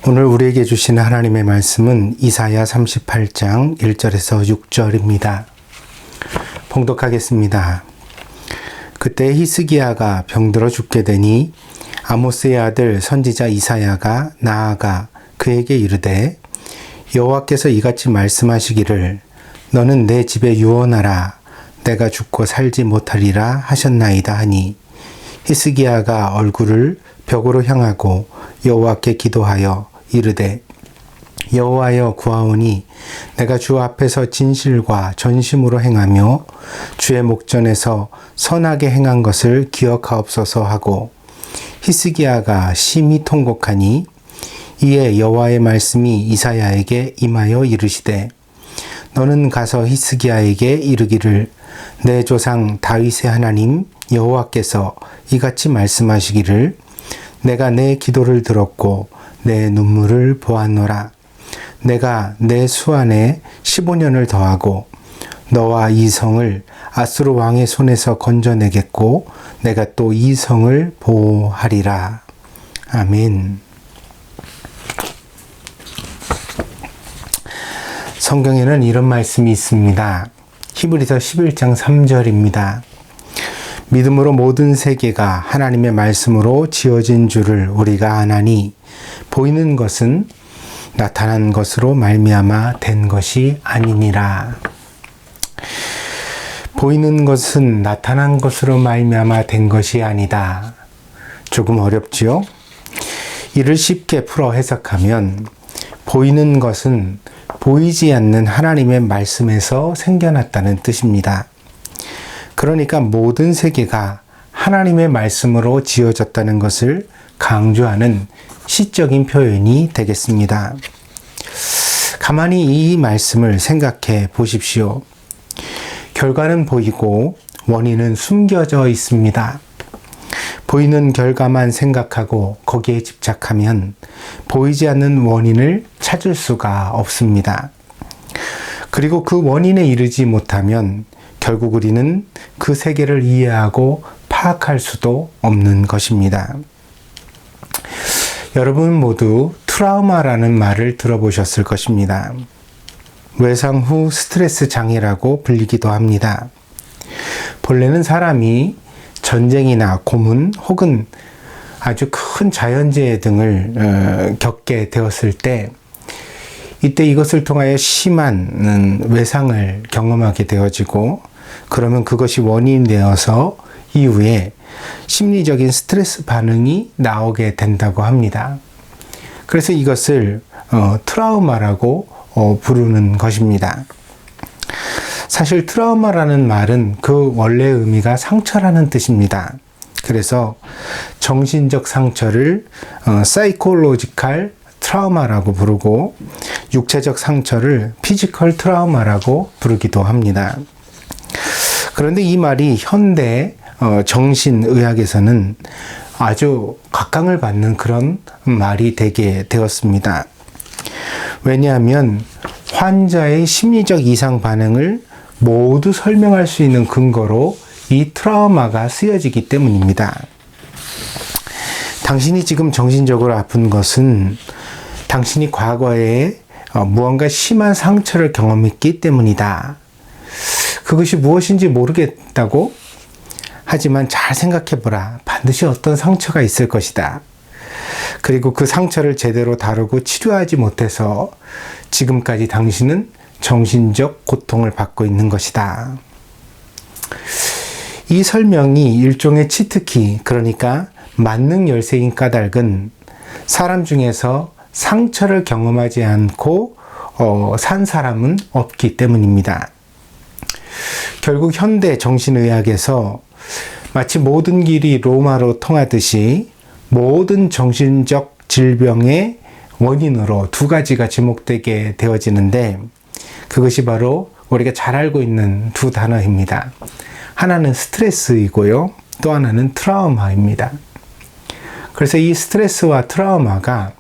오늘 우리에게 주시는 하나님의 말씀은 이사야 38장 1절에서 6절입니다. 봉독하겠습니다. 그때 히스기야가 병들어 죽게 되니 아모스의 아들 선지자 이사야가 나아가 그에게 이르되 여호와께서 이같이 말씀하시기를 너는 내 집에 유언하라 내가 죽고 살지 못하리라 하셨나이다 하니 히스기야가 얼굴을 벽으로 향하고 여호와께 기도하여 이르되 여호와여 구하오니 내가 주 앞에서 진실과 전심으로 행하며 주의 목전에서 선하게 행한 것을 기억하옵소서 하고 히스기야가 심히 통곡하니 이에 여호와의 말씀이 이사야에게 임하여 이르시되 너는 가서 히스기야에게 이르기를 내 조상 다윗의 하나님 여호와께서 이같이 말씀하시기를 내가 내 기도를 들었고 내 눈물을 보았노라. 내가 내 수안에 15년을 더하고 너와 이 성을 아수르 왕의 손에서 건져내겠고 내가 또 이 성을 보호하리라. 아멘. 성경에는 이런 말씀이 있습니다. 히브리서 11장 3절입니다. 믿음으로 모든 세계가 하나님의 말씀으로 지어진 줄을 우리가 아나니 보이는 것은 나타난 것으로 말미암아 된 것이 아니니라. 보이는 것은 나타난 것으로 말미암아 된 것이 아니다. 조금 어렵지요? 이를 쉽게 풀어 해석하면 보이는 것은 보이지 않는 하나님의 말씀에서 생겨났다는 뜻입니다. 그러니까 모든 세계가 하나님의 말씀으로 지어졌다는 것을 강조하는 시적인 표현이 되겠습니다. 가만히 이 말씀을 생각해 보십시오. 결과는 보이고 원인은 숨겨져 있습니다. 보이는 결과만 생각하고 거기에 집착하면 보이지 않는 원인을 찾을 수가 없습니다. 그리고 그 원인에 이르지 못하면 결국 우리는 그 세계를 이해하고 파악할 수도 없는 것입니다. 여러분 모두 트라우마라는 말을 들어보셨을 것입니다. 외상 후 스트레스 장애라고 불리기도 합니다. 본래는 사람이 전쟁이나 고문 혹은 아주 큰 자연재해 등을 겪게 되었을 때 이때 이것을 통하여 심한 외상을 경험하게 되어지고 그러면 그것이 원인이 되어서 이후에 심리적인 스트레스 반응이 나오게 된다고 합니다. 그래서 이것을 트라우마라고 부르는 것입니다. 사실 트라우마라는 말은 그 원래 의미가 상처라는 뜻입니다. 그래서 정신적 상처를 사이콜로지컬 트라우마라고 부르고 육체적 상처를 피지컬 트라우마라고 부르기도 합니다. 그런데 이 말이 현대 정신의학에서는 아주 각광을 받는 그런 말이 되게 되었습니다. 왜냐하면 환자의 심리적 이상 반응을 모두 설명할 수 있는 근거로 이 트라우마가 쓰여지기 때문입니다. 당신이 지금 정신적으로 아픈 것은 당신이 과거에 무언가 심한 상처를 경험했기 때문이다. 그것이 무엇인지 모르겠다고? 하지만 잘 생각해보라. 반드시 어떤 상처가 있을 것이다. 그리고 그 상처를 제대로 다루고 치료하지 못해서 지금까지 당신은 정신적 고통을 받고 있는 것이다. 이 설명이 일종의 치트키, 그러니까 만능 열쇠인 까닭은 사람 중에서 상처를 경험하지 않고 산 사람은 없기 때문입니다. 결국 현대 정신의학에서 마치 모든 길이 로마로 통하듯이 모든 정신적 질병의 원인으로 두 가지가 지목되게 되어지는데 그것이 바로 우리가 잘 알고 있는 두 단어입니다. 하나는 스트레스이고요. 또 하나는 트라우마입니다. 그래서 이 스트레스와 트라우마가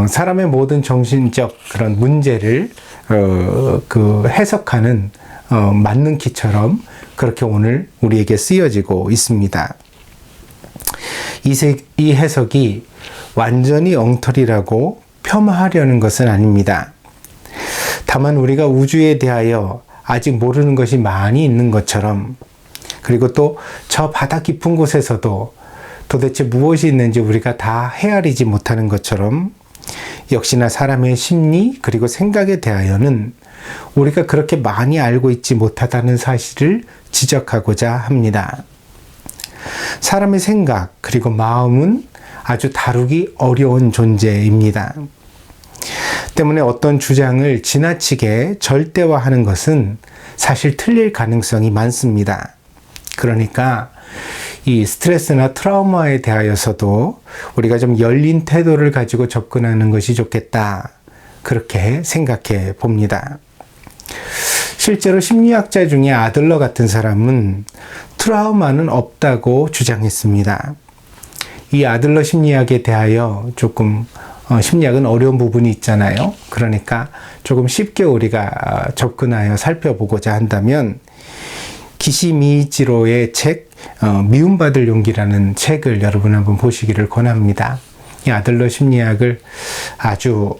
사람의 모든 정신적 그런 문제를 해석하는 맞는 키처럼 그렇게 오늘 우리에게 쓰여지고 있습니다. 이 해석이 완전히 엉터리라고 폄하하려는 것은 아닙니다. 다만 우리가 우주에 대하여 아직 모르는 것이 많이 있는 것처럼, 그리고 또 저 바다 깊은 곳에서도 도대체 무엇이 있는지 우리가 다 헤아리지 못하는 것처럼, 역시나 사람의 심리 그리고 생각에 대하여는 우리가 그렇게 많이 알고 있지 못하다는 사실을 지적하고자 합니다. 사람의 생각 그리고 마음은 아주 다루기 어려운 존재입니다. 때문에 어떤 주장을 지나치게 절대화하는 것은 사실 틀릴 가능성이 많습니다. 그러니까 이 스트레스나 트라우마에 대하여서도 우리가 좀 열린 태도를 가지고 접근하는 것이 좋겠다, 그렇게 생각해 봅니다. 실제로 심리학자 중에 아들러 같은 사람은 트라우마는 없다고 주장했습니다. 이 아들러 심리학에 대하여 조금 심리학은 어려운 부분이 있잖아요. 그러니까 조금 쉽게 우리가 접근하여 살펴보고자 한다면 기시미이치로의 책 미움받을 용기라는 책을 여러분 한번 보시기를 권합니다. 이 아들러 심리학을 아주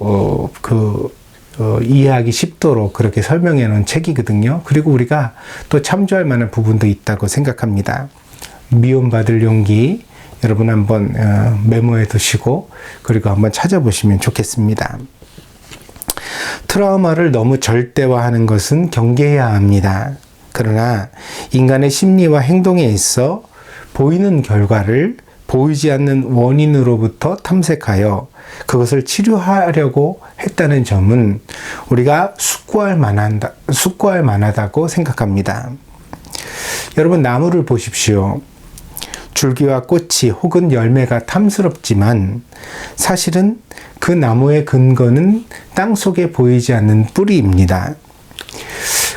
이해하기 쉽도록 그렇게 설명해 놓은 책이거든요. 그리고 우리가 또 참조할 만한 부분도 있다고 생각합니다. 미움받을 용기, 여러분 한번 메모해 두시고 그리고 한번 찾아보시면 좋겠습니다. 트라우마를 너무 절대화하는 것은 경계해야 합니다. 그러나 인간의 심리와 행동에 있어 보이는 결과를 보이지 않는 원인으로부터 탐색하여 그것을 치료하려고 했다는 점은 우리가 숙고할 만하다고 생각합니다. 여러분, 나무를 보십시오. 줄기와 꽃이 혹은 열매가 탐스럽지만 사실은 그 나무의 근거는 땅 속에 보이지 않는 뿌리입니다.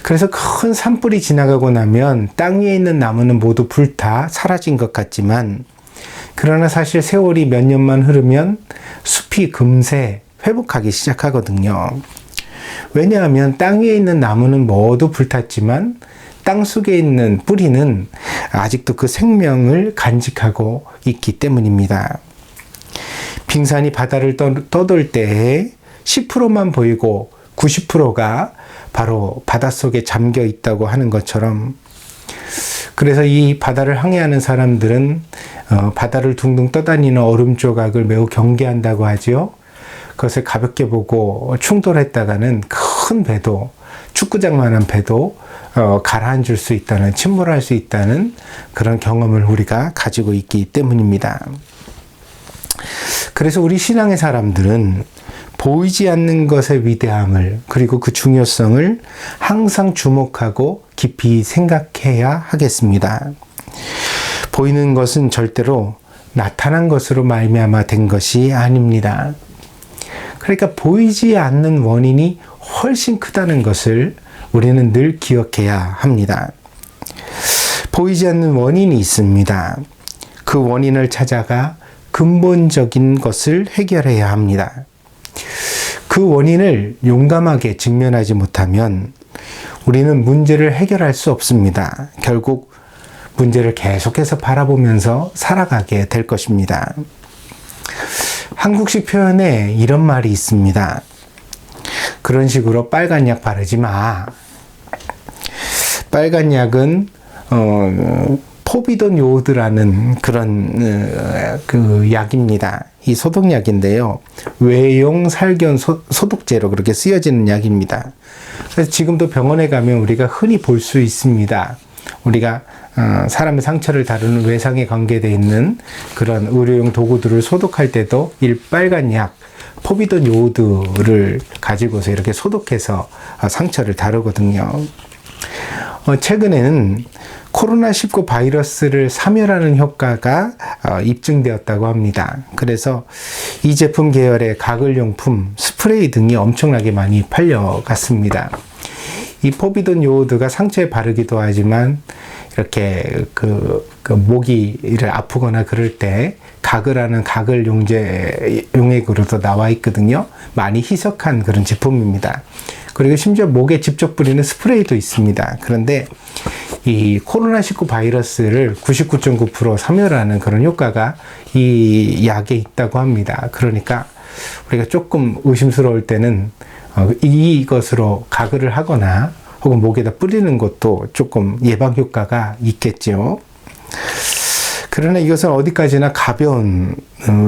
그래서 큰 산불이 지나가고 나면 땅 위에 있는 나무는 모두 불타 사라진 것 같지만, 그러나 사실 세월이 몇 년만 흐르면 숲이 금세 회복하기 시작하거든요. 왜냐하면 땅 위에 있는 나무는 모두 불탔지만 땅 속에 있는 뿌리는 아직도 그 생명을 간직하고 있기 때문입니다. 빙산이 바다를 떠돌 때에 10%만 보이고 90%가 바로 바닷속에 잠겨 있다고 하는 것처럼, 그래서 이 바다를 항해하는 사람들은 바다를 둥둥 떠다니는 얼음 조각을 매우 경계한다고 하지요. 그것을 가볍게 보고 충돌했다가는 큰 배도, 축구장만한 배도 가라앉을 수 있다는, 침몰할 수 있다는 그런 경험을 우리가 가지고 있기 때문입니다. 그래서 우리 신앙의 사람들은 보이지 않는 것의 위대함을, 그리고 그 중요성을 항상 주목하고 깊이 생각해야 하겠습니다. 보이는 것은 절대로 나타난 것으로 말미암아 된 것이 아닙니다. 그러니까 보이지 않는 원인이 훨씬 크다는 것을 우리는 늘 기억해야 합니다. 보이지 않는 원인이 있습니다. 그 원인을 찾아가 근본적인 것을 해결해야 합니다. 그 원인을 용감하게 직면하지 못하면 우리는 문제를 해결할 수 없습니다. 결국 문제를 계속해서 바라보면서 살아가게 될 것입니다. 한국식 표현에 이런 말이 있습니다. 그런 식으로 빨간 약 바르지 마. 빨간 약은 포비돈 요오드라는 그런 그 약입니다. 이 소독약인데요. 외용 살균 소독제로 그렇게 쓰여지는 약입니다. 그래서 지금도 병원에 가면 우리가 흔히 볼 수 있습니다. 우리가 사람의 상처를 다루는 외상에 관계되어 있는 그런 의료용 도구들을 소독할 때도 이 빨간 약, 포비돈 요오드를 가지고서 이렇게 소독해서 상처를 다루거든요. 최근에는 코로나19 바이러스를 사멸하는 효과가 입증되었다고 합니다. 그래서 이 제품 계열의 가글용품, 스프레이 등이 엄청나게 많이 팔려갔습니다. 이 포비돈 요오드가 상처에 바르기도 하지만 이렇게 모기를 아프거나 그럴 때 가글하는 가글 용액으로도 나와 있거든요. 많이 희석한 그런 제품입니다. 그리고 심지어 목에 직접 뿌리는 스프레이도 있습니다. 그런데 이 코로나19 바이러스를 99.9% 사멸하는 그런 효과가 이 약에 있다고 합니다. 그러니까 우리가 조금 의심스러울 때는 이것으로 가글을 하거나 혹은 목에다 뿌리는 것도 조금 예방 효과가 있겠죠. 그러나 이것은 어디까지나 가벼운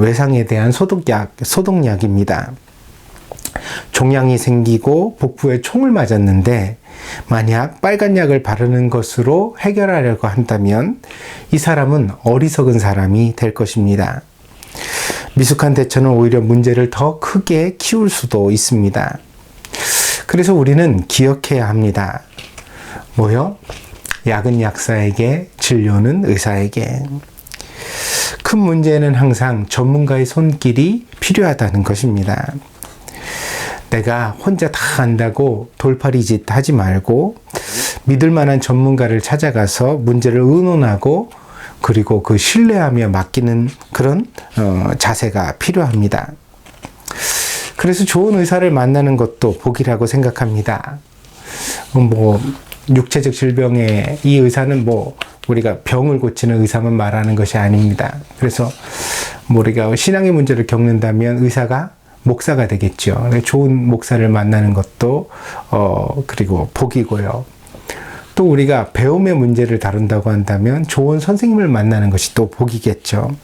외상에 대한 소독약입니다. 종양이 생기고 복부에 총을 맞았는데 만약 빨간 약을 바르는 것으로 해결하려고 한다면 이 사람은 어리석은 사람이 될 것입니다. 미숙한 대처는 오히려 문제를 더 크게 키울 수도 있습니다. 그래서 우리는 기억해야 합니다. 뭐요? 약은 약사에게, 진료는 의사에게. 큰 문제는 항상 전문가의 손길이 필요하다는 것입니다. 내가 혼자 다 안다고 돌팔이짓 하지 말고 믿을 만한 전문가를 찾아가서 문제를 의논하고 그리고 그 신뢰하며 맡기는 그런 자세가 필요합니다. 그래서 좋은 의사를 만나는 것도 복이라고 생각합니다. 육체적 질병에 이 의사는 우리가 병을 고치는 의사만 말하는 것이 아닙니다. 그래서 우리가 신앙의 문제를 겪는다면 의사가 목사가 되겠죠. 좋은 목사를 만나는 것도 그리고 복이고요. 또 우리가 배움의 문제를 다룬다고 한다면 좋은 선생님을 만나는 것이 또 복이겠죠.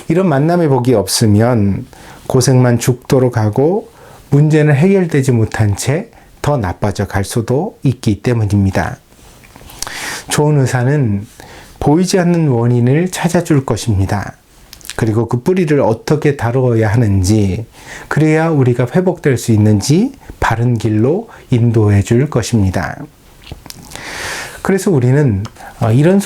이런 만남의 복이 없으면 고생만 죽도록 하고 문제는 해결되지 못한 채 더 나빠져 갈 수도 있기 때문입니다. 좋은 의사는 보이지 않는 원인을 찾아줄 것입니다. 그리고 그 뿌리를 어떻게 다루어야 하는지, 그래야 우리가 회복될 수 있는지 바른 길로 인도해 줄 것입니다. 그래서 우리는 이런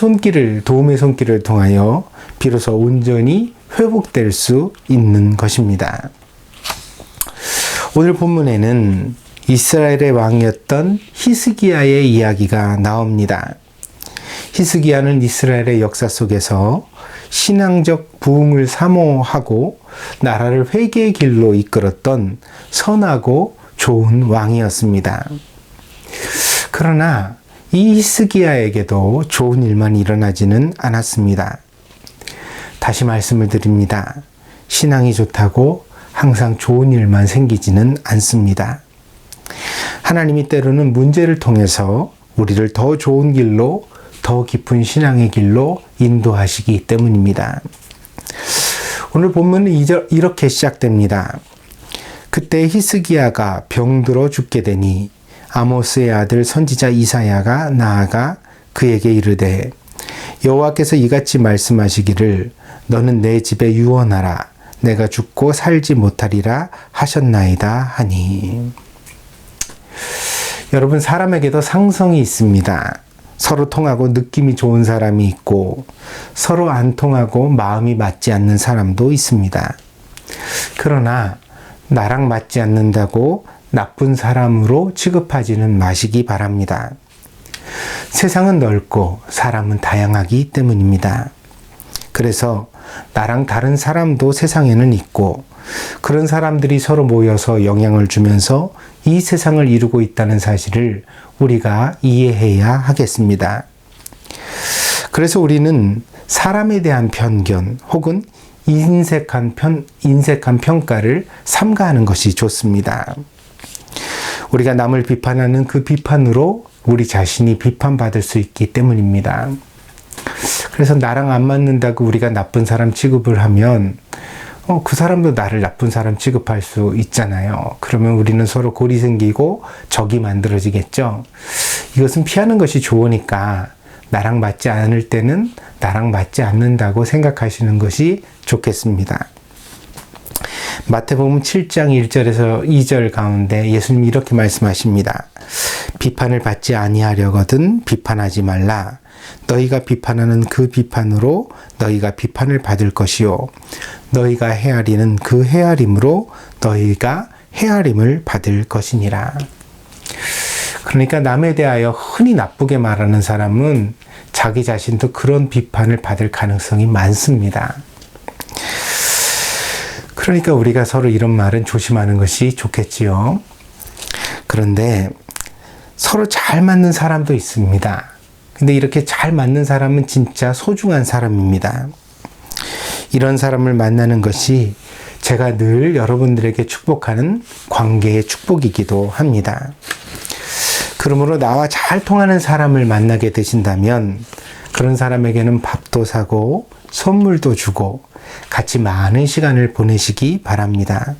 도움의 손길을 통하여 비로소 온전히 회복될 수 있는 것입니다. 오늘 본문에는 이스라엘의 왕이었던 히스기야의 이야기가 나옵니다. 히스기야는 이스라엘의 역사 속에서 신앙적 부흥을 사모하고 나라를 회개의 길로 이끌었던 선하고 좋은 왕이었습니다. 그러나 이 히스기야에게도 좋은 일만 일어나지는 않았습니다. 다시 말씀을 드립니다. 신앙이 좋다고 항상 좋은 일만 생기지는 않습니다. 하나님이 때로는 문제를 통해서 우리를 더 좋은 길로, 더 깊은 신앙의 길로 인도하시기 때문입니다. 오늘 본문은 이렇게 시작됩니다. 그때 히스기야가 병들어 죽게 되니 아모스의 아들 선지자 이사야가 나아가 그에게 이르되 여호와께서 이같이 말씀하시기를 너는 내 집에 유언하라 내가 죽고 살지 못하리라 하셨나이다 하니. 여러분, 사람에게도 상성이 있습니다. 서로 통하고 느낌이 좋은 사람이 있고 서로 안 통하고 마음이 맞지 않는 사람도 있습니다. 그러나 나랑 맞지 않는다고 나쁜 사람으로 취급하지는 마시기 바랍니다. 세상은 넓고 사람은 다양하기 때문입니다. 그래서 나랑 다른 사람도 세상에는 있고 그런 사람들이 서로 모여서 영향을 주면서 이 세상을 이루고 있다는 사실을 우리가 이해해야 하겠습니다. 그래서 우리는 사람에 대한 편견 혹은 인색한 평가를 삼가하는 것이 좋습니다. 우리가 남을 비판하는 그 비판으로 우리 자신이 비판받을 수 있기 때문입니다. 그래서 나랑 안 맞는다고 우리가 나쁜 사람 취급을 하면 그 사람도 나를 나쁜 사람 취급할 수 있잖아요. 그러면 우리는 서로 골이 생기고 적이 만들어지겠죠. 이것은 피하는 것이 좋으니까 나랑 맞지 않을 때는 나랑 맞지 않는다고 생각하시는 것이 좋겠습니다. 마태복음 7장 1절에서 2절 가운데 예수님이 이렇게 말씀하십니다. 비판을 받지 아니하려거든 비판하지 말라. 너희가 비판하는 그 비판으로 너희가 비판을 받을 것이요 너희가 헤아리는 그 헤아림으로 너희가 헤아림을 받을 것이니라. 그러니까 남에 대하여 흔히 나쁘게 말하는 사람은 자기 자신도 그런 비판을 받을 가능성이 많습니다. 그러니까 우리가 서로 이런 말은 조심하는 것이 좋겠지요. 그런데 서로 잘 맞는 사람도 있습니다. 근데 이렇게 잘 맞는 사람은 진짜 소중한 사람입니다. 이런 사람을 만나는 것이 제가 늘 여러분들에게 축복하는 관계의 축복이기도 합니다. 그러므로 나와 잘 통하는 사람을 만나게 되신다면 그런 사람에게는 밥도 사고 선물도 주고 같이 많은 시간을 보내시기 바랍니다.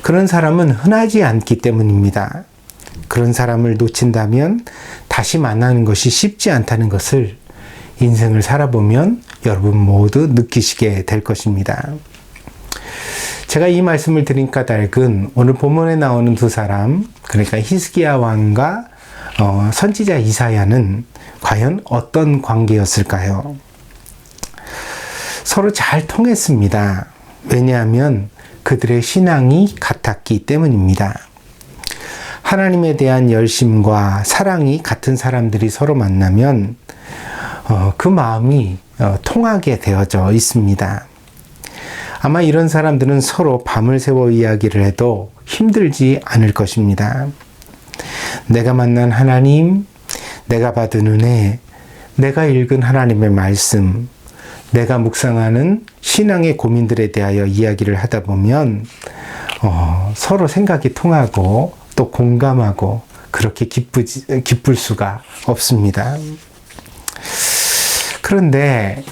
그런 사람은 흔하지 않기 때문입니다. 그런 사람을 놓친다면 다시 만나는 것이 쉽지 않다는 것을 인생을 살아보면 여러분 모두 느끼시게 될 것입니다. 제가 이 말씀을 드린 까닭은 오늘 본문에 나오는 두 사람, 그러니까 히스기야 왕과 선지자 이사야는 과연 어떤 관계였을까요? 서로 잘 통했습니다. 왜냐하면 그들의 신앙이 같았기 때문입니다. 하나님에 대한 열심과 사랑이 같은 사람들이 서로 만나면 그 마음이 통하게 되어져 있습니다. 아마 이런 사람들은 서로 밤을 새워 이야기를 해도 힘들지 않을 것입니다. 내가 만난 하나님, 내가 받은 은혜, 내가 읽은 하나님의 말씀, 내가 묵상하는 신앙의 고민들에 대하여 이야기를 하다 보면 서로 생각이 통하고 또 공감하고 그렇게 기쁠 수가 없습니다. 그런데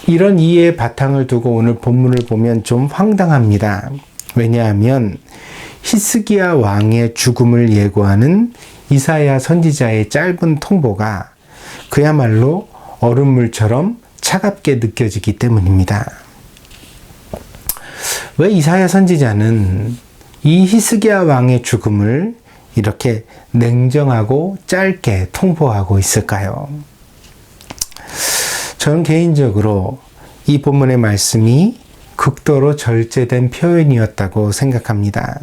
이런 이해의 바탕을 두고 오늘 본문을 보면 좀 황당합니다. 왜냐하면 히스기야 왕의 죽음을 예고하는 이사야 선지자의 짧은 통보가 그야말로 얼음물처럼 차갑게 느껴지기 때문입니다. 왜 이사야 선지자는 이 히스기야 왕의 죽음을 이렇게 냉정하고 짧게 통보하고 있을까요? 저는 개인적으로 이 본문의 말씀이 극도로 절제된 표현이었다고 생각합니다.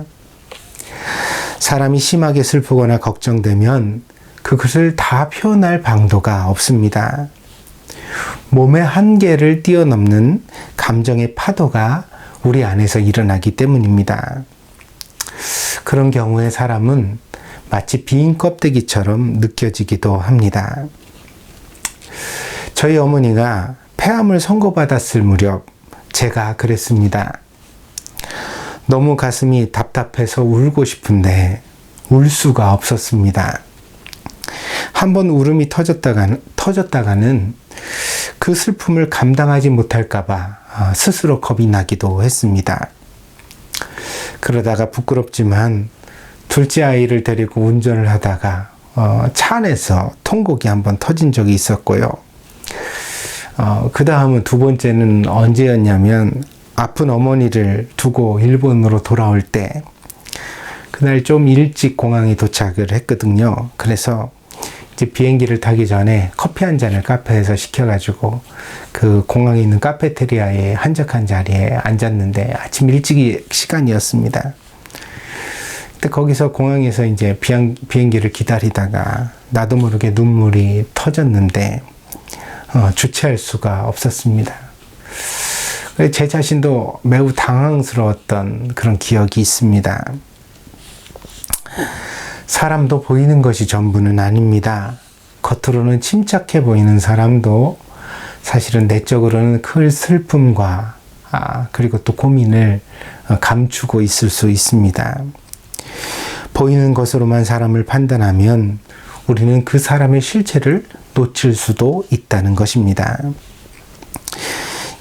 사람이 심하게 슬프거나 걱정되면 그것을 다 표현할 방도가 없습니다. 몸의 한계를 뛰어넘는 감정의 파도가 우리 안에서 일어나기 때문입니다. 그런 경우에 사람은 마치 빈 껍데기처럼 느껴지기도 합니다. 저희 어머니가 폐암을 선고받았을 무렵 제가 그랬습니다. 너무 가슴이 답답해서 울고 싶은데 울 수가 없었습니다. 한번 울음이 터졌다가는 그 슬픔을 감당하지 못할까봐 스스로 겁이 나기도 했습니다. 그러다가 부끄럽지만 둘째 아이를 데리고 운전을 하다가 차 안에서 통곡이 한번 터진 적이 있었고요. 그 다음은 두 번째는 언제였냐면 아픈 어머니를 두고 일본으로 돌아올 때 그날 좀 일찍 공항에 도착을 했거든요. 그래서 이제 비행기를 타기 전에 커피 한 잔을 카페에서 시켜가지고 그 공항에 있는 카페테리아에 한적한 자리에 앉았는데 아침 일찍 시간이었습니다. 근데 거기서 공항에서 이제 비행기를 기다리다가 나도 모르게 눈물이 터졌는데 주체할 수가 없었습니다. 제 자신도 매우 당황스러웠던 그런 기억이 있습니다. 사람도 보이는 것이 전부는 아닙니다. 겉으로는 침착해 보이는 사람도 사실은 내적으로는 큰 슬픔과 그리고 또 고민을 감추고 있을 수 있습니다. 보이는 것으로만 사람을 판단하면 우리는 그 사람의 실체를 놓칠 수도 있다는 것입니다.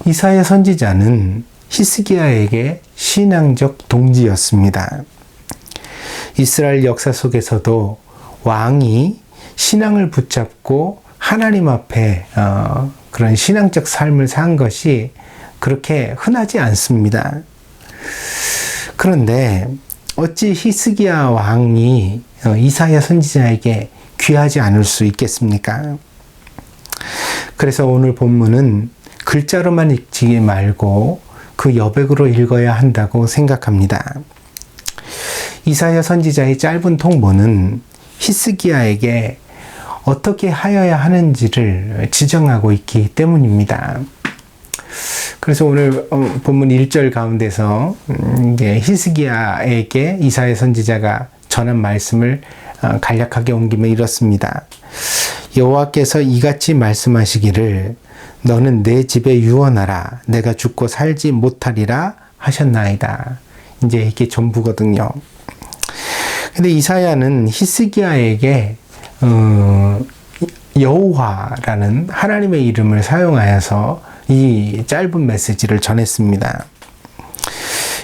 이사야 선지자는 히스기야에게 신앙적 동지였습니다. 이스라엘 역사 속에서도 왕이 신앙을 붙잡고 하나님 앞에 그런 신앙적 삶을 산 것이 그렇게 흔하지 않습니다. 그런데 어찌 히스기야 왕이 이사야 선지자에게 귀하지 않을 수 있겠습니까? 그래서 오늘 본문은 글자로만 읽지 말고 그 여백으로 읽어야 한다고 생각합니다. 이사야 선지자의 짧은 통보는 히스기야에게 어떻게 하여야 하는지를 지정하고 있기 때문입니다. 그래서 오늘 본문 1절 가운데서 히스기야에게 이사야 선지자가 전한 말씀을 간략하게 옮기면 이렇습니다. 여호와께서 이같이 말씀하시기를 너는 내 집에 유언하라 내가 죽고 살지 못하리라 하셨나이다. 이제 이게 전부거든요. 근데 이사야는 히스기야에게 여호와라는 하나님의 이름을 사용하여서 이 짧은 메시지를 전했습니다.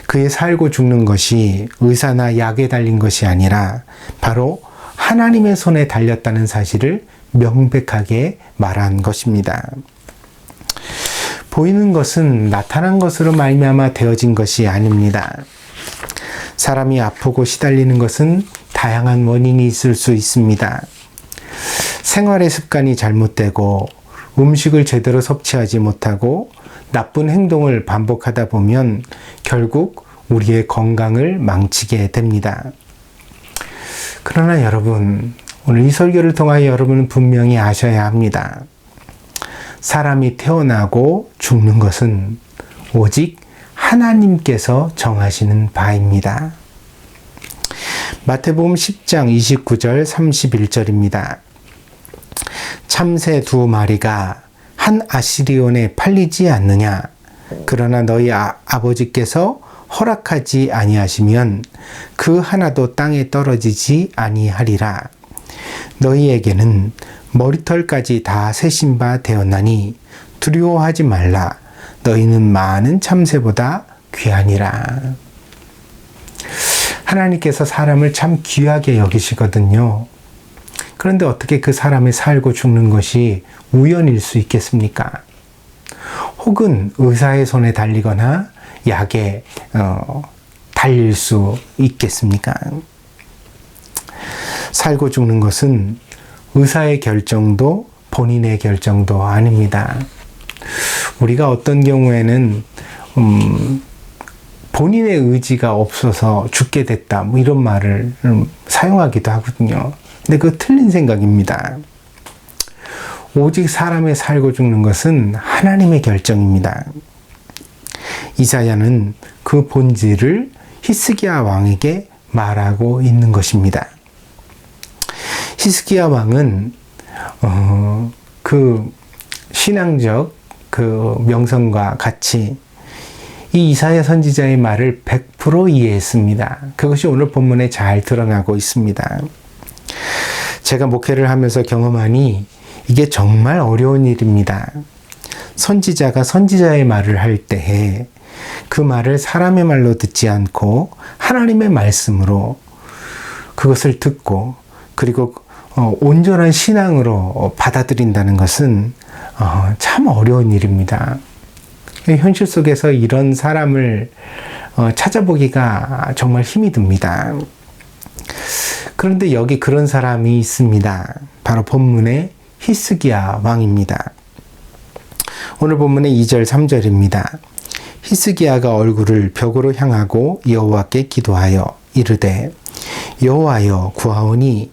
그의 살고 죽는 것이 의사나 약에 달린 것이 아니라 바로 하나님의 손에 달렸다는 사실을 명백하게 말한 것입니다. 보이는 것은 나타난 것으로 말미암아 되어진 것이 아닙니다. 사람이 아프고 시달리는 것은 다양한 원인이 있을 수 있습니다. 생활의 습관이 잘못되고 음식을 제대로 섭취하지 못하고 나쁜 행동을 반복하다 보면 결국 우리의 건강을 망치게 됩니다. 그러나 여러분, 오늘 이 설교를 통하여 여러분은 분명히 아셔야 합니다. 사람이 태어나고 죽는 것은 오직 하나님께서 정하시는 바입니다. 마태복음 10장 29절 31절입니다. 참새 2마리가 한 아시리온에 팔리지 않느냐? 그러나 너희 아버지께서 허락하지 아니하시면 그 하나도 땅에 떨어지지 아니하리라. 너희에게는 머리털까지 다 세신 바 되었나니 두려워하지 말라. 너희는 많은 참새보다 귀하니라. 하나님께서 사람을 참 귀하게 여기시거든요. 그런데 어떻게 그 사람이 살고 죽는 것이 우연일 수 있겠습니까? 혹은 의사의 손에 달리거나 약에 달릴 수 있겠습니까? 살고 죽는 것은 의사의 결정도 본인의 결정도 아닙니다. 우리가 어떤 경우에는 본인의 의지가 없어서 죽게 됐다 뭐 이런 말을 사용하기도 하거든요. 근데 그거 틀린 생각입니다. 오직 사람의 살고 죽는 것은 하나님의 결정입니다. 이사야는 그 본질을 히스기야 왕에게 말하고 있는 것입니다. 히스기야 왕은 그 신앙적 그 명성과 같이 이 이사야 선지자의 말을 100% 이해했습니다. 그것이 오늘 본문에 잘 드러나고 있습니다. 제가 목회를 하면서 경험하니 이게 정말 어려운 일입니다. 선지자가 선지자의 말을 할 때에 그 말을 사람의 말로 듣지 않고 하나님의 말씀으로 그것을 듣고 그리고 온전한 신앙으로 받아들인다는 것은 참 어려운 일입니다. 현실 속에서 이런 사람을 찾아보기가 정말 힘이 듭니다. 그런데 여기 그런 사람이 있습니다. 바로 본문의 히스기야 왕입니다. 오늘 본문의 2절 3절입니다. 히스기야가 얼굴을 벽으로 향하고 여호와께 기도하여 이르되 여호와여 구하오니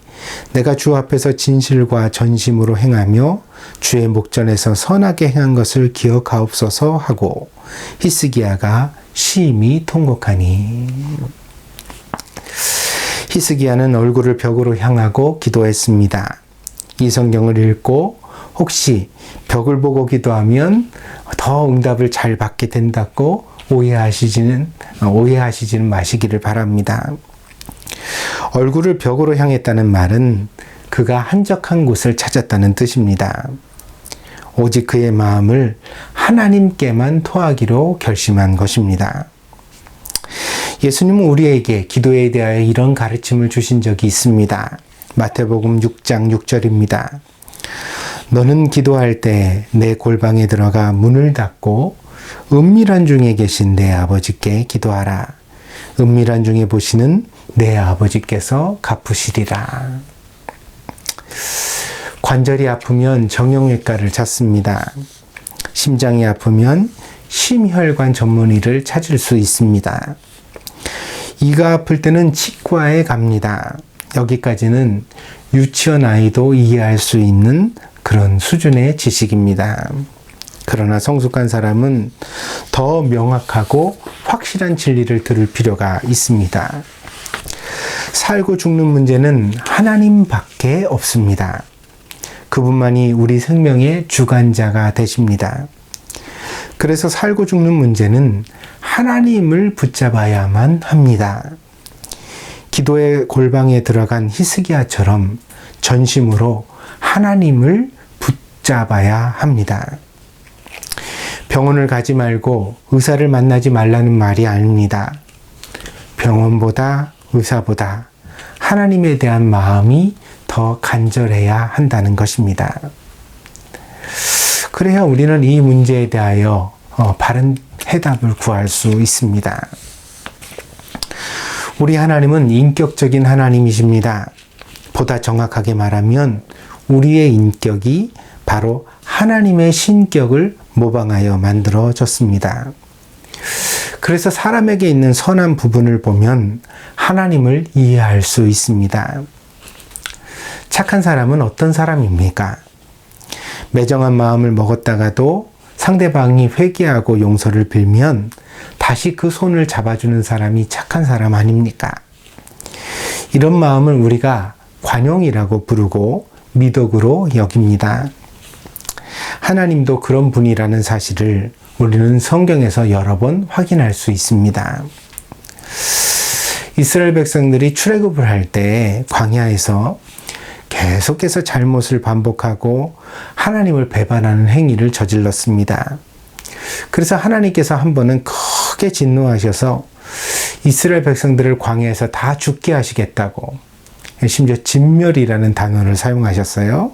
내가 주 앞에서 진실과 전심으로 행하며 주의 목전에서 선하게 행한 것을 기억하옵소서 하고 히스기야가 심히 통곡하니. 히스기야는 얼굴을 벽으로 향하고 기도했습니다. 이 성경을 읽고 혹시 벽을 보고 기도하면 더 응답을 잘 받게 된다고 오해하시지는 마시기를 바랍니다. 얼굴을 벽으로 향했다는 말은 그가 한적한 곳을 찾았다는 뜻입니다. 오직 그의 마음을 하나님께만 토하기로 결심한 것입니다. 예수님은 우리에게 기도에 대하여 이런 가르침을 주신 적이 있습니다. 마태복음 6장 6절입니다. 너는 기도할 때 내 골방에 들어가 문을 닫고 은밀한 중에 계신 내 아버지께 기도하라. 은밀한 중에 보시는 내 아버지께서 갚으시리라. 관절이 아프면 정형외과를 찾습니다. 심장이 아프면 심혈관 전문의를 찾을 수 있습니다. 이가 아플 때는 치과에 갑니다. 여기까지는 유치원 아이도 이해할 수 있는 그런 수준의 지식입니다. 그러나 성숙한 사람은 더 명확하고 확실한 진리를 들을 필요가 있습니다. 살고 죽는 문제는 하나님밖에 없습니다. 그분만이 우리 생명의 주관자가 되십니다. 그래서 살고 죽는 문제는 하나님을 붙잡아야만 합니다. 기도의 골방에 들어간 히스기야처럼 전심으로 하나님을 붙잡아야 합니다. 병원을 가지 말고 의사를 만나지 말라는 말이 아닙니다. 병원보다 의사보다 하나님에 대한 마음이 더 간절해야 한다는 것입니다. 그래야 우리는 이 문제에 대하여 바른 해답을 구할 수 있습니다. 우리 하나님은 인격적인 하나님이십니다. 보다 정확하게 말하면 우리의 인격이 바로 하나님의 신격을 모방하여 만들어졌습니다. 그래서 사람에게 있는 선한 부분을 보면 하나님을 이해할 수 있습니다. 착한 사람은 어떤 사람입니까? 매정한 마음을 먹었다가도 상대방이 회개하고 용서를 빌면 다시 그 손을 잡아주는 사람이 착한 사람 아닙니까? 이런 마음을 우리가 관용이라고 부르고 미덕으로 여깁니다. 하나님도 그런 분이라는 사실을 우리는 성경에서 여러 번 확인할 수 있습니다. 이스라엘 백성들이 출애굽을 할 때 광야에서 계속해서 잘못을 반복하고 하나님을 배반하는 행위를 저질렀습니다. 그래서 하나님께서 한 번은 크게 진노하셔서 이스라엘 백성들을 광야에서 다 죽게 하시겠다고, 심지어 진멸이라는 단어를 사용하셨어요.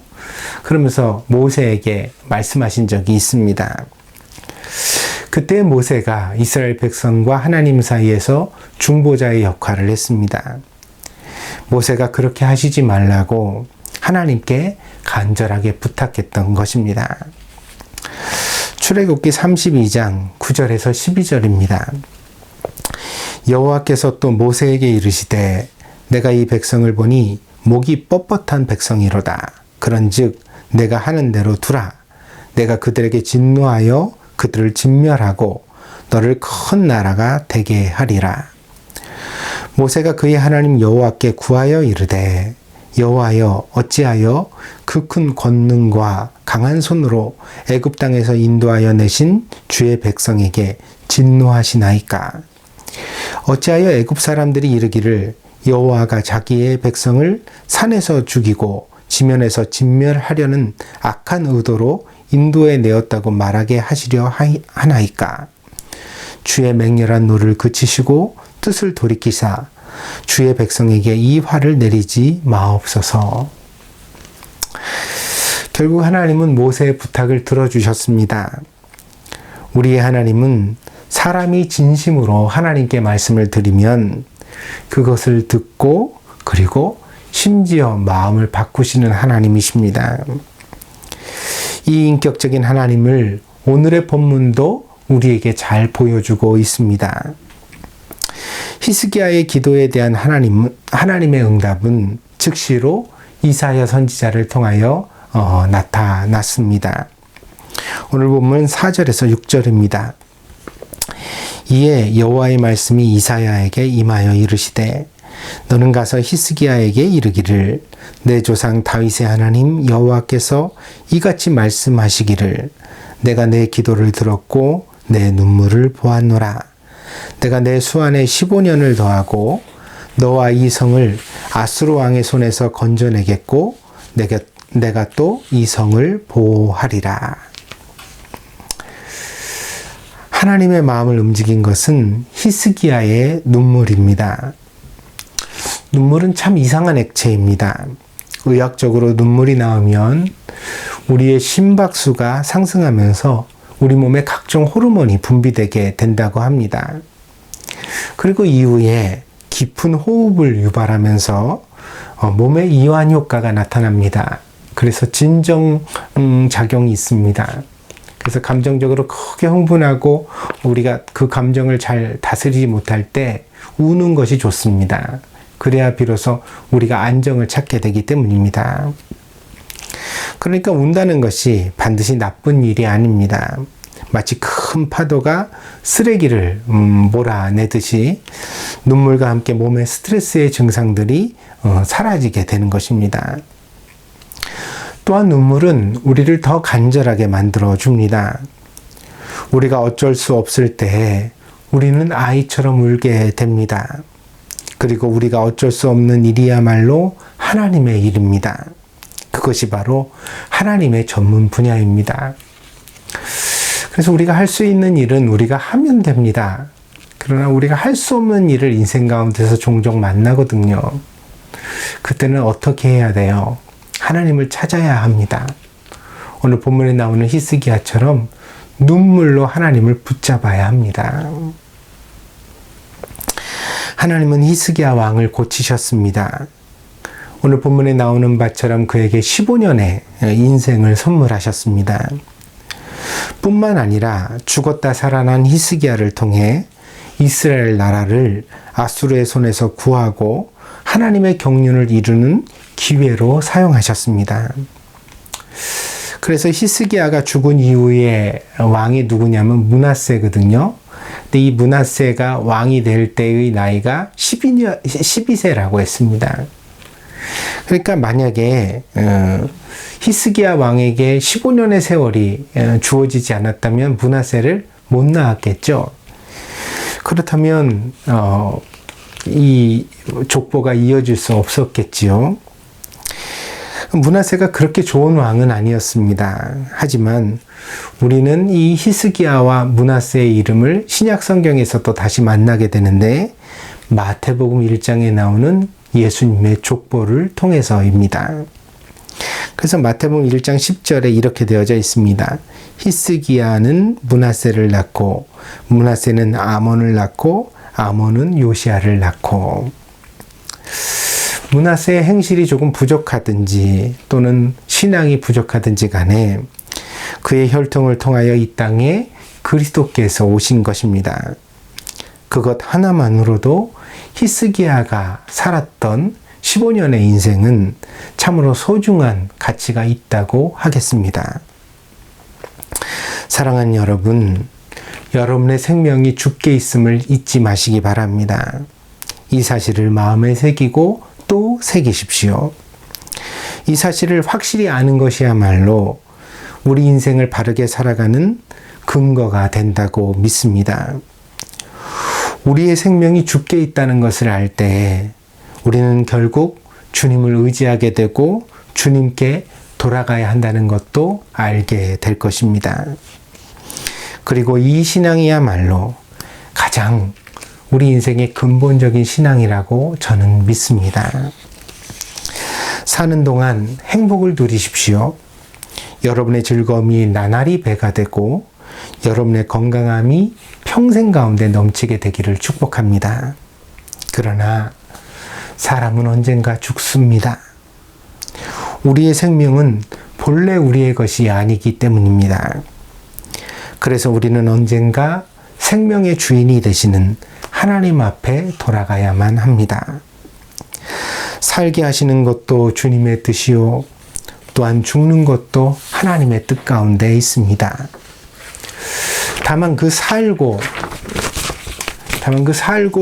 그러면서 모세에게 말씀하신 적이 있습니다. 그때 모세가 이스라엘 백성과 하나님 사이에서 중보자의 역할을 했습니다. 모세가 그렇게 하시지 말라고 하나님께 간절하게 부탁했던 것입니다. 출애굽기 32장 9절에서 12절입니다. 여호와께서 또 모세에게 이르시되 내가 이 백성을 보니 목이 뻣뻣한 백성이로다. 그런즉 내가 하는 대로 두라. 내가 그들에게 진노하여 그들을 진멸하고 너를 큰 나라가 되게 하리라. 모세가 그의 하나님 여호와께 구하여 이르되 여호와여 어찌하여 그 큰 권능과 강한 손으로 애굽 땅에서 인도하여 내신 주의 백성에게 진노하시나이까. 어찌하여 애굽 사람들이 이르기를 여호와가 자기의 백성을 산에서 죽이고 지면에서 진멸하려는 악한 의도로 인도해 내었다고 말하게 하시려 하나이까. 주의 맹렬한 노를 그치시고 뜻을 돌이키사 주의 백성에게 이 화를 내리지 마옵소서. 결국 하나님은 모세의 부탁을 들어주셨습니다. 우리의 하나님은 사람이 진심으로 하나님께 말씀을 드리면 그것을 듣고 그리고 심지어 마음을 바꾸시는 하나님이십니다. 이 인격적인 하나님을 오늘의 본문도 우리에게 잘 보여주고 있습니다. 히스기야의 기도에 대한 하나님의 응답은 즉시로 이사야 선지자를 통하여 나타났습니다. 오늘 본문 4절에서 6절입니다. 이에 여호와의 말씀이 이사야에게 임하여 이르시되 너는 가서 히스기야에게 이르기를 내 조상 다윗의 하나님 여호와께서 이같이 말씀하시기를 내가 내 기도를 들었고 내 눈물을 보았노라. 내가 내 수완에 15년을 더하고 너와 이 성을 아수르 왕의 손에서 건져내겠고 내가 또 이 성을 보호하리라. 하나님의 마음을 움직인 것은 히스기야의 눈물입니다. 눈물은 참 이상한 액체입니다. 의학적으로 눈물이 나오면 우리의 심박수가 상승하면서 우리 몸에 각종 호르몬이 분비되게 된다고 합니다. 그리고 이후에 깊은 호흡을 유발하면서 몸에 이완 효과가 나타납니다. 그래서 진정작용이 있습니다. 그래서 감정적으로 크게 흥분하고 우리가 그 감정을 잘 다스리지 못할 때 우는 것이 좋습니다. 그래야 비로소 우리가 안정을 찾게 되기 때문입니다. 그러니까 운다는 것이 반드시 나쁜 일이 아닙니다. 마치 큰 파도가 쓰레기를 몰아내듯이 눈물과 함께 몸의 스트레스의 증상들이 사라지게 되는 것입니다. 또한 눈물은 우리를 더 간절하게 만들어 줍니다. 우리가 어쩔 수 없을 때 우리는 아이처럼 울게 됩니다. 그리고 우리가 어쩔 수 없는 일이야말로 하나님의 일입니다. 그것이 바로 하나님의 전문 분야입니다. 그래서 우리가 할 수 있는 일은 우리가 하면 됩니다. 그러나 우리가 할 수 없는 일을 인생 가운데서 종종 만나거든요. 그때는 어떻게 해야 돼요? 하나님을 찾아야 합니다. 오늘 본문에 나오는 히스기야처럼 눈물로 하나님을 붙잡아야 합니다. 하나님은 히스기야 왕을 고치셨습니다. 오늘 본문에 나오는 바처럼 그에게 15년의 인생을 선물하셨습니다. 뿐만 아니라 죽었다 살아난 히스기야를 통해 이스라엘 나라를 아수르의 손에서 구하고 하나님의 경륜을 이루는 기회로 사용하셨습니다. 그래서 히스기야가 죽은 이후에 왕이 누구냐면 므낫세거든요. 근데 이 므낫세가 왕이 될 때의 나이가 12세라고 했습니다. 그러니까 만약에 히스기야 왕에게 15년의 세월이 주어지지 않았다면 므낫세를 못 낳았겠죠. 그렇다면 이 족보가 이어질 수 없었겠지요. 므낫세가 그렇게 좋은 왕은 아니었습니다. 하지만 우리는 이 히스기야와 므낫세의 이름을 신약 성경에서 또 다시 만나게 되는데 마태복음 1장에 나오는 예수님의 족보를 통해서입니다. 그래서 마태복음 1장 10절에 이렇게 되어져 있습니다. 히스기야는 므낫세를 낳고 므낫세는 아몬을 낳고 아몬은 요시야를 낳고. 므낫세의 행실이 조금 부족하든지 또는 신앙이 부족하든지 간에 그의 혈통을 통하여 이 땅에 그리스도께서 오신 것입니다. 그것 하나만으로도 히스기야가 살았던 15년의 인생은 참으로 소중한 가치가 있다고 하겠습니다. 사랑하는 여러분, 여러분의 생명이 죽게 있음을 잊지 마시기 바랍니다. 이 사실을 마음에 새기고 또 새기십시오. 이 사실을 확실히 아는 것이야말로 우리 인생을 바르게 살아가는 근거가 된다고 믿습니다. 우리의 생명이 죽게 있다는 것을 알 때 우리는 결국 주님을 의지하게 되고 주님께 돌아가야 한다는 것도 알게 될 것입니다. 그리고 이 신앙이야말로 가장 우리 인생의 근본적인 신앙이라고 저는 믿습니다. 사는 동안 행복을 누리십시오. 여러분의 즐거움이 나날이 배가 되고 여러분의 건강함이 평생 가운데 넘치게 되기를 축복합니다. 그러나 사람은 언젠가 죽습니다. 우리의 생명은 본래 우리의 것이 아니기 때문입니다. 그래서 우리는 언젠가 생명의 주인이 되시는 하나님 앞에 돌아가야만 합니다. 살게 하시는 것도 주님의 뜻이요, 또한 죽는 것도 하나님의 뜻 가운데 있습니다. 다만 그 살고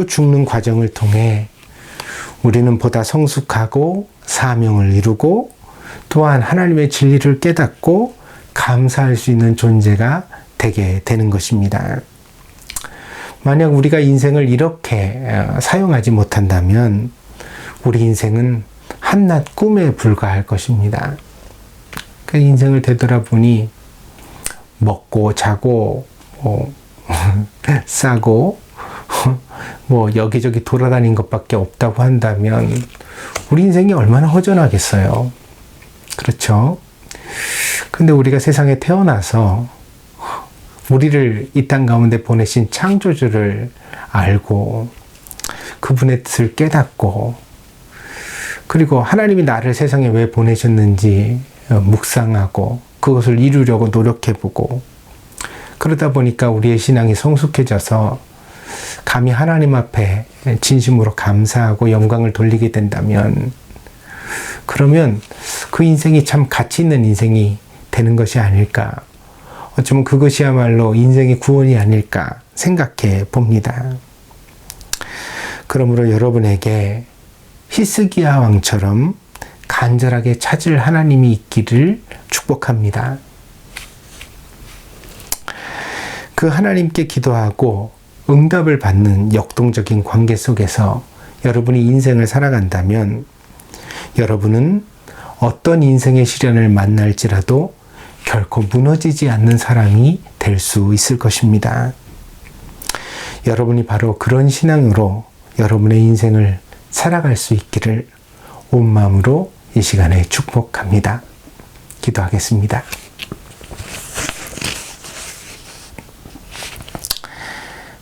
죽는 과정을 통해 우리는 보다 성숙하고 사명을 이루고 또한 하나님의 진리를 깨닫고 감사할 수 있는 존재가 되게 되는 것입니다. 만약 우리가 인생을 이렇게 사용하지 못한다면 우리 인생은 한낱 꿈에 불과할 것입니다. 그 인생을 되돌아보니 먹고 자고 싸고 여기저기 돌아다닌 것밖에 없다고 한다면 우리 인생이 얼마나 허전하겠어요. 그렇죠? 근데 우리가 세상에 태어나서 우리를 이 땅 가운데 보내신 창조주를 알고 그분의 뜻을 깨닫고 그리고 하나님이 나를 세상에 왜 보내셨는지 묵상하고 그것을 이루려고 노력해보고 그러다 보니까 우리의 신앙이 성숙해져서 감히 하나님 앞에 진심으로 감사하고 영광을 돌리게 된다면 그러면 그 인생이 참 가치 있는 인생이 되는 것이 아닐까. 어쩌면 그것이야말로 인생의 구원이 아닐까 생각해 봅니다. 그러므로 여러분에게 히스기야 왕처럼 간절하게 찾을 하나님이 있기를 축복합니다. 그 하나님께 기도하고 응답을 받는 역동적인 관계 속에서 여러분이 인생을 살아간다면 여러분은 어떤 인생의 시련을 만날지라도 결코 무너지지 않는 사람이 될 수 있을 것입니다. 여러분이 바로 그런 신앙으로 여러분의 인생을 살아갈 수 있기를 온 마음으로 이 시간에 축복합니다. 기도하겠습니다.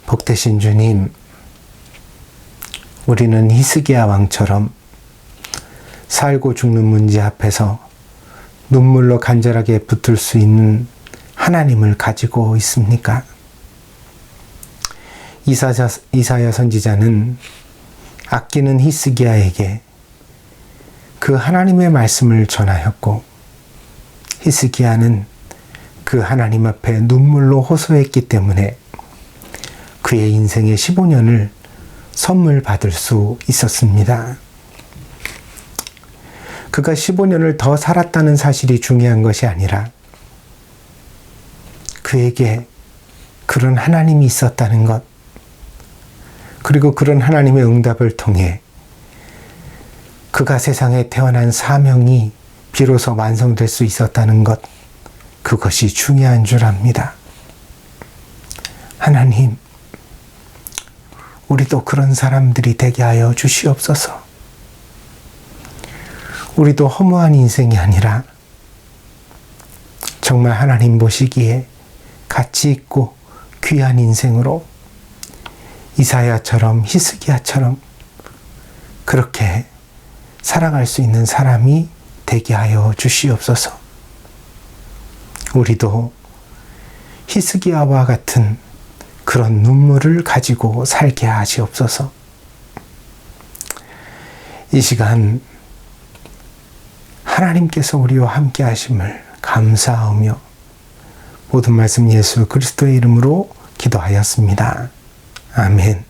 복되신 주님, 우리는 히스기야 왕처럼 살고 죽는 문제 앞에서 눈물로 간절하게 붙들 수 있는 하나님을 가지고 있습니까? 이사야 선지자는 아끼는 히스기야에게 그 하나님의 말씀을 전하였고, 히스기야는 그 하나님 앞에 눈물로 호소했기 때문에 그의 인생의 15년을 선물 받을 수 있었습니다. 그가 15년을 더 살았다는 사실이 중요한 것이 아니라 그에게 그런 하나님이 있었다는 것, 그리고 그런 하나님의 응답을 통해 그가 세상에 태어난 사명이 비로소 완성될 수 있었다는 것, 그것이 중요한 줄 압니다. 하나님, 우리도 그런 사람들이 되게 하여 주시옵소서. 우리도 허무한 인생이 아니라 정말 하나님 보시기에 가치 있고 귀한 인생으로 이사야처럼 히스기야처럼 그렇게 살아갈 수 있는 사람이 되게 하여 주시옵소서. 우리도 히스기야와 같은 그런 눈물을 가지고 살게 하시옵소서. 이 시간 하나님께서 우리와 함께 하심을 감사하며 모든 말씀 예수 그리스도의 이름으로 기도하였습니다. 아멘.